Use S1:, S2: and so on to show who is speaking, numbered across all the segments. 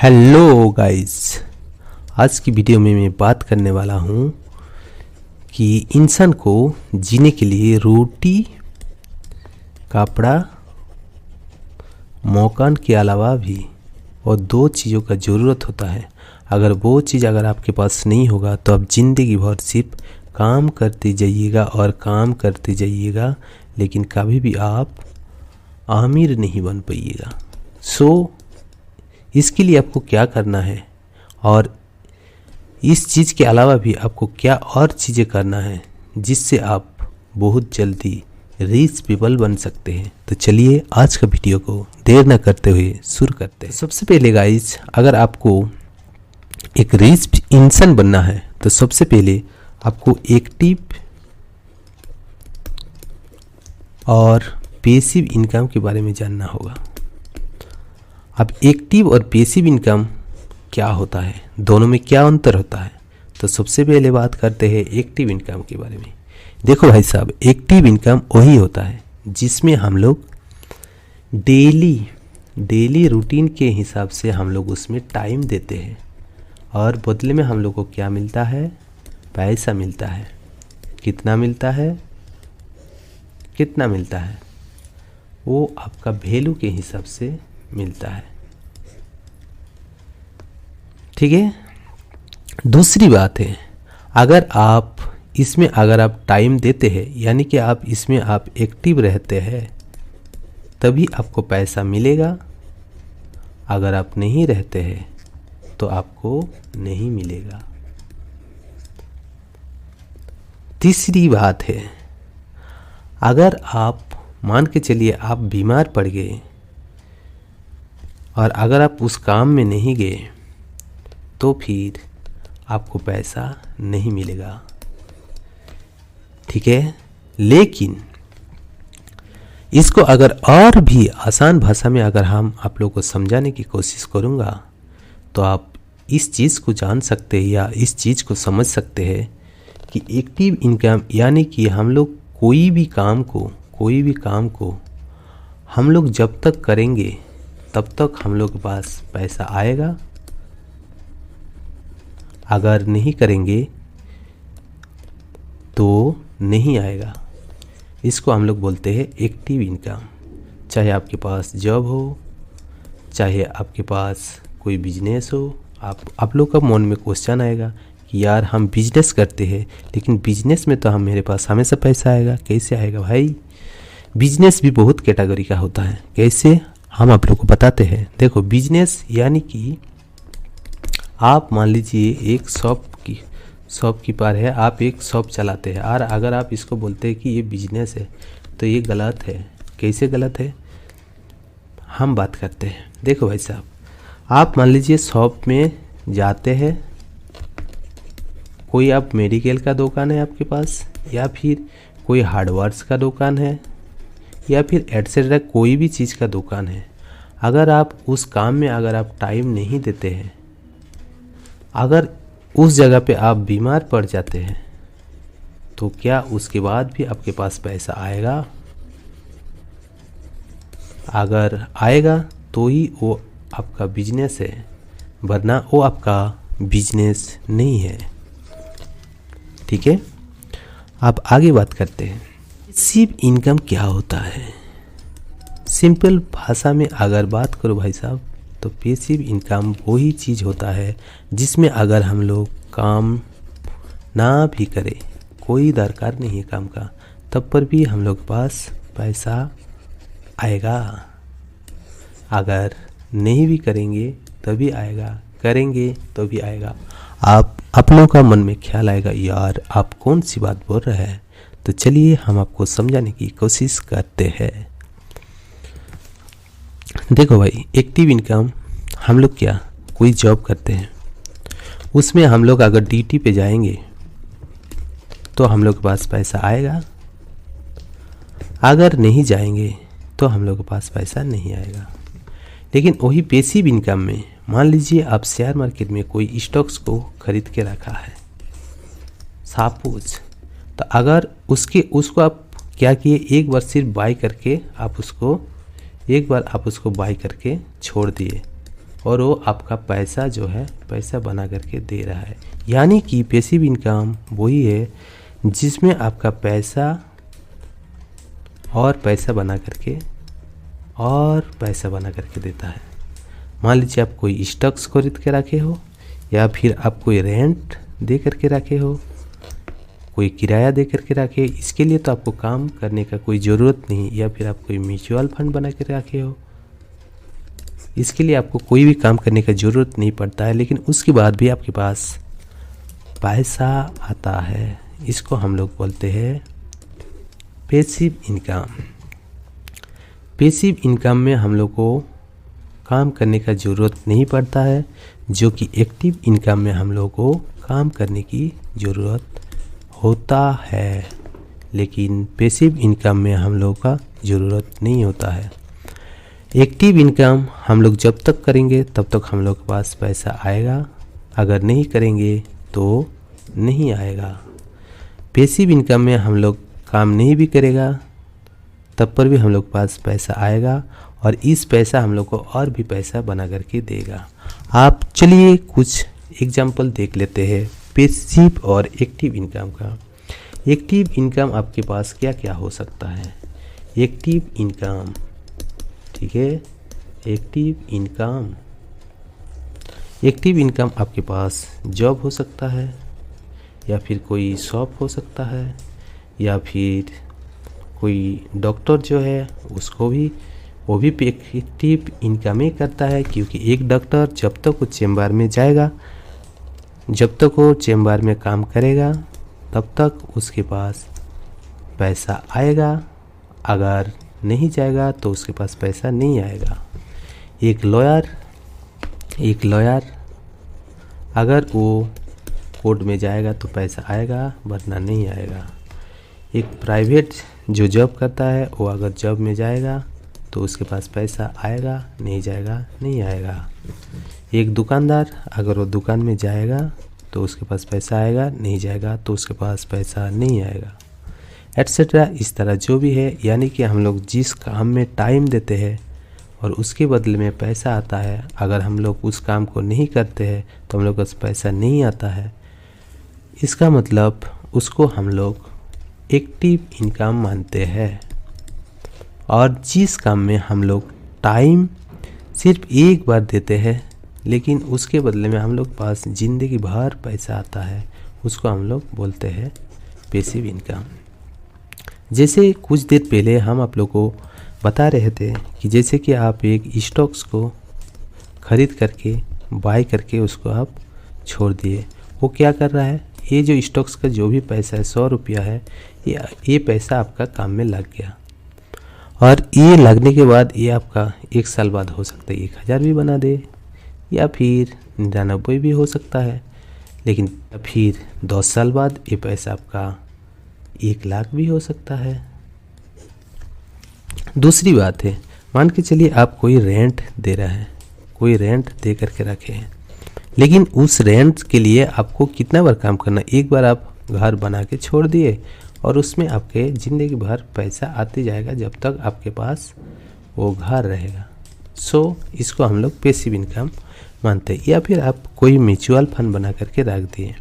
S1: Hello guys, आज की video में मैं बात करने वाला हूँ कि इंसान को जीने के लिए रोटी, कपड़ा, मकान के अलावा भी और दो चीज़ों का ज़रूरत होता है। अगर वो चीज़ आपके पास नहीं होगा तो आप ज़िंदगी भर सिर्फ काम करते जाइएगा और काम करते जाइएगा, लेकिन कभी भी आप अमीर नहीं बन पाइएगा। इसके लिए आपको क्या करना है और इस चीज़ के अलावा भी आपको क्या और चीज़ें करना है जिससे आप बहुत जल्दी रिच पीपल बन सकते हैं। तो चलिए आज का वीडियो को देर न करते हुए शुरू करते हैं। सबसे पहले गाइस, अगर आपको एक रिच इंसान बनना है तो सबसे पहले आपको एक्टिव और पैसिव इनकम के बारे में जानना होगा। अब एक्टिव और पैसिव इनकम क्या होता है, दोनों में क्या अंतर होता है, तो सबसे पहले बात करते हैं एक्टिव इनकम के बारे में। देखो भाई साहब, एक्टिव इनकम वही होता है जिसमें हम लोग डेली रूटीन के हिसाब से हम लोग उसमें टाइम देते हैं और बदले में हम लोग को क्या मिलता है, पैसा मिलता है। कितना मिलता है वो आपका वैल्यू के हिसाब से मिलता है। ठीक है। दूसरी बात है, अगर आप इसमें टाइम देते हैं, यानी कि आप इसमें एक्टिव रहते हैं, तभी आपको पैसा मिलेगा। अगर आप नहीं रहते हैं तो आपको नहीं मिलेगा। तीसरी बात है, अगर आप मान के चलिए आप बीमार पड़ गए और अगर आप उस काम में नहीं गए तो फिर आपको पैसा नहीं मिलेगा। ठीक है। लेकिन इसको अगर और भी आसान भाषा में अगर हम आप लोगों को समझाने की कोशिश करूँगा तो आप इस चीज़ को जान सकते हैं या इस चीज़ को समझ सकते हैं कि एक्टिव इनकम यानी कि हम लोग कोई भी काम को हम लोग जब तक करेंगे तब तक हम लोग के पास पैसा आएगा। अगर नहीं करेंगे तो नहीं आएगा। इसको हम लोग बोलते हैं एक्टिव इनकम। चाहे आपके पास जॉब हो, चाहे आपके पास कोई बिजनेस हो, आप लोग का मन में क्वेश्चन आएगा कि यार हम बिजनेस करते हैं लेकिन बिजनेस में तो मेरे पास हमेशा पैसा आएगा। कैसे आएगा भाई? बिजनेस भी बहुत कैटेगरी का होता है। कैसे, हम आप लोग को बताते हैं। देखो, बिजनेस यानी कि आप मान लीजिए एक शॉपकीपर है, आप एक शॉप चलाते हैं और अगर आप इसको बोलते हैं कि ये बिजनेस है तो ये गलत है। कैसे गलत है, हम बात करते हैं। देखो भाई साहब, आप मान लीजिए शॉप में जाते हैं, कोई आप मेडिकल का दुकान है आपके पास, या फिर कोई हार्डवेयर्स का दुकान है, या फिर एटसेट्रा कोई भी चीज़ का दुकान है। अगर आप उस काम में आप टाइम नहीं देते हैं, अगर उस जगह पे आप बीमार पड़ जाते हैं तो क्या उसके बाद भी आपके पास पैसा आएगा? अगर आएगा तो ही वो आपका बिजनेस है, वरना वो आपका बिजनेस नहीं है। ठीक है। अब आगे बात करते हैं, पैसिव इनकम क्या होता है। सिंपल भाषा में अगर बात करो भाई साहब, तो पैसिव इनकम वही चीज़ होता है जिसमें अगर हम लोग काम ना भी करें, कोई दरकार नहीं है काम का, तब पर भी हम लोग के पास पैसा आएगा। अगर नहीं भी करेंगे तभी आएगा, करेंगे तो भी आएगा। आप लोगों का मन में ख्याल आएगा, यार आप कौन सी बात बोल रहे हैं। तो चलिए हम आपको समझाने की कोशिश करते हैं। देखो भाई, एक्टिव इनकम हम लोग क्या कोई जॉब करते हैं, उसमें हम लोग अगर ड्यूटी पे जाएंगे तो हम लोग के पास पैसा आएगा। अगर नहीं जाएंगे तो हम लोग के पास पैसा नहीं आएगा। लेकिन वही पैसिव इनकम में मान लीजिए आप शेयर मार्केट में कोई स्टॉक्स को खरीद के रखा है सपोज, तो अगर उसको आप क्या किए, एक बार सिर्फ बाई करके आप उसको बाई करके छोड़ दिए, और वो आपका पैसा जो है पैसा बना करके दे रहा है। यानी कि पैसिव इनकम वही है जिसमें आपका पैसा और पैसा बना करके देता है। मान लीजिए आप कोई स्टॉक्स खरीद के रखे हो, या फिर आप कोई रेंट दे करके रखे हो, कोई किराया दे करके रखे, इसके लिए तो आपको काम करने का कोई ज़रूरत नहीं। या फिर आप कोई म्यूचुअल फंड बना के रखे हो, इसके लिए आपको कोई भी काम करने का ज़रूरत नहीं पड़ता है, लेकिन उसके बाद भी आपके पास पैसा आता है। इसको हम लोग बोलते हैं पैसिव इनकम। पैसिव इनकम में हम लोग को काम करने का ज़रूरत नहीं पड़ता है, जो कि एक्टिव इनकम में हम लोग को काम करने की ज़रूरत होता है, लेकिन पैसिव इनकम में हम लोग का ज़रूरत नहीं होता है। एक्टिव इनकम हम लोग जब तक करेंगे तब तक हम लोग के पास पैसा आएगा, अगर नहीं करेंगे तो नहीं आएगा। पैसिव इनकम में हम लोग काम नहीं भी करेगा तब पर भी हम लोग के पास पैसा आएगा, और इस पैसा हम लोग को और भी पैसा बना करके देगा। आप चलिए कुछ एग्जाम्पल देख लेते हैं पैसिव और एक्टिव इनकम का। एक्टिव इनकम आपके पास क्या क्या हो सकता है? एक्टिव इनकम, ठीक है, एक्टिव इनकम आपके पास जॉब हो सकता है, या फिर कोई शॉप हो सकता है, या फिर कोई डॉक्टर जो है उसको भी वो भी एक्टिव इनकम ही करता है, क्योंकि एक डॉक्टर जब तक वो चेम्बर में जाएगा, जब तक वो चेम्बर में काम करेगा तब तक उसके पास पैसा आएगा, अगर नहीं जाएगा तो उसके पास पैसा नहीं आएगा। एक लॉयर अगर वो कोर्ट में जाएगा तो पैसा आएगा, वरना नहीं आएगा। एक प्राइवेट जो जॉब करता है वो अगर जॉब में जाएगा तो उसके पास पैसा आएगा, नहीं जाएगा नहीं आएगा। एक दुकानदार अगर वो दुकान में जाएगा तो उसके पास पैसा आएगा, नहीं जाएगा तो उसके पास पैसा नहीं आएगा, एटसेट्रा। इस तरह जो भी है, यानी कि हम लोग जिस काम में टाइम देते हैं और उसके बदले में पैसा आता है, अगर हम लोग उस काम को नहीं करते हैं तो हम लोग को पैसा नहीं आता है। इसका मतलब उसको हम लोग एक्टिव इनकम मानते हैं। और जिस काम में हम लोग टाइम सिर्फ एक बार देते हैं, लेकिन उसके बदले में हम लोग पास ज़िंदगी भर पैसा आता है, उसको हम लोग बोलते हैं पैसिव इनकम। जैसे कुछ देर पहले हम आप लोग को बता रहे थे कि जैसे कि आप एक स्टॉक्स को खरीद करके बाय करके उसको आप छोड़ दिए, वो क्या कर रहा है, ये जो स्टॉक्स का जो भी पैसा है 100 रुपया है, ये पैसा आपका काम में लग गया, और ये लगने के बाद ये आपका 1 साल बाद हो सकता है 1000 भी बना दे, या फिर 99 भी हो सकता है, लेकिन फिर 10 साल बाद ये पैसा आपका 1 लाख भी हो सकता है। दूसरी बात है, मान के चलिए आप कोई रेंट दे रहा है, कोई रेंट दे करके रखे हैं, लेकिन उस रेंट के लिए आपको कितना बार काम करना, एक बार आप घर बना के छोड़ दिए और उसमें आपके ज़िंदगी भर पैसा आते जाएगा जब तक आपके पास वो घर रहेगा। सो इसको हम लोग पैसिव इनकम मानते हैं। या फिर आप कोई म्यूचुअल फंड बना करके रख दिए,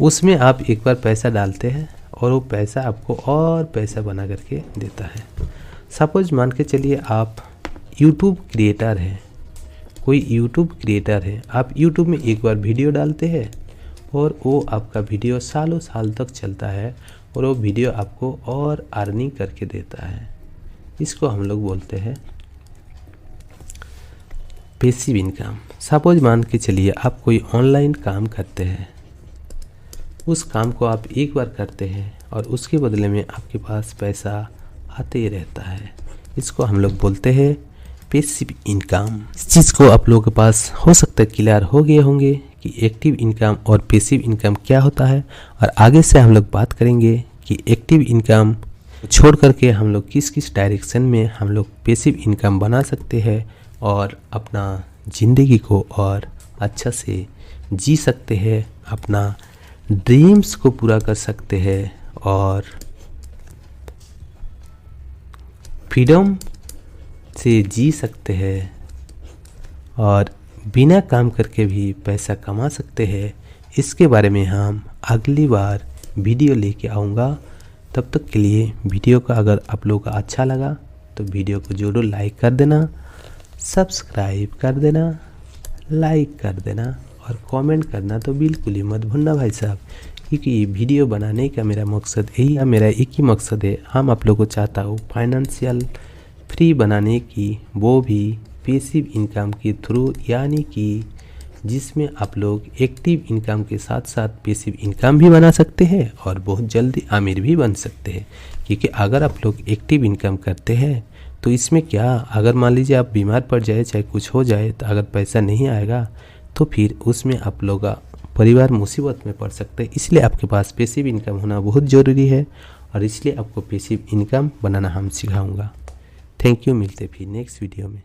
S1: उसमें आप एक बार पैसा डालते हैं और वो पैसा आपको और पैसा बना करके देता है। सपोज मान के चलिए आप यूट्यूब क्रिएटर हैं, कोई यूट्यूब क्रिएटर है, आप यूट्यूब में एक बार वीडियो डालते हैं और वो आपका वीडियो सालों साल तक चलता है, और वो वीडियो आपको और अर्निंग करके देता है। इसको हम लोग बोलते हैं पैसिव इनकम। सपोज मान के चलिए आप कोई ऑनलाइन काम करते हैं, उस काम को आप एक बार करते हैं और उसके बदले में आपके पास पैसा आते ही रहता है। इसको हम लोग बोलते हैं पैसिव इनकम। इस चीज़ को आप लोगों के पास हो सकता है क्लियर हो गए होंगे कि एक्टिव इनकम और पैसिव इनकम क्या होता है, और आगे से हम लोग बात करेंगे कि एक्टिव इनकम छोड़ करके हम लोग किस किस डायरेक्शन में हम लोग पैसिव इनकम बना सकते हैं और अपना ज़िंदगी को और अच्छा से जी सकते हैं, अपना ड्रीम्स को पूरा कर सकते हैं और फ्रीडम से जी सकते हैं। और बिना काम करके भी पैसा कमा सकते हैं, इसके बारे में हम अगली बार वीडियो लेके आऊँगा। तब तक के लिए वीडियो का अगर आप लोगों को अच्छा लगा तो वीडियो को ज़रूर लाइक कर देना, सब्सक्राइब कर देना, लाइक कर देना और कमेंट करना तो बिल्कुल ही मत भूलना भाई साहब, क्योंकि ये वीडियो बनाने का मेरा मकसद यही है, मेरा एक ही मकसद है, हम आप लोगों को चाहता हूँ फाइनेंशियल फ्री बनाने की, वो भी पैसिव इनकम के थ्रू, यानी कि जिसमें आप लोग एक्टिव इनकम के साथ साथ पैसिव इनकम भी बना सकते हैं और बहुत जल्दी अमीर भी बन सकते हैं। क्योंकि अगर आप लोग एक्टिव इनकम करते हैं तो इसमें क्या, अगर मान लीजिए आप बीमार पड़ जाए, चाहे कुछ हो जाए, तो अगर पैसा नहीं आएगा तो फिर उसमें आप लोग का परिवार मुसीबत में पड़ सकते हैं। इसलिए आपके पास पैसिव इनकम होना बहुत ज़रूरी है और इसलिए आपको पैसिव इनकम बनाना हम सिखाऊंगा। थैंक यू, मिलते फिर नेक्स्ट वीडियो में।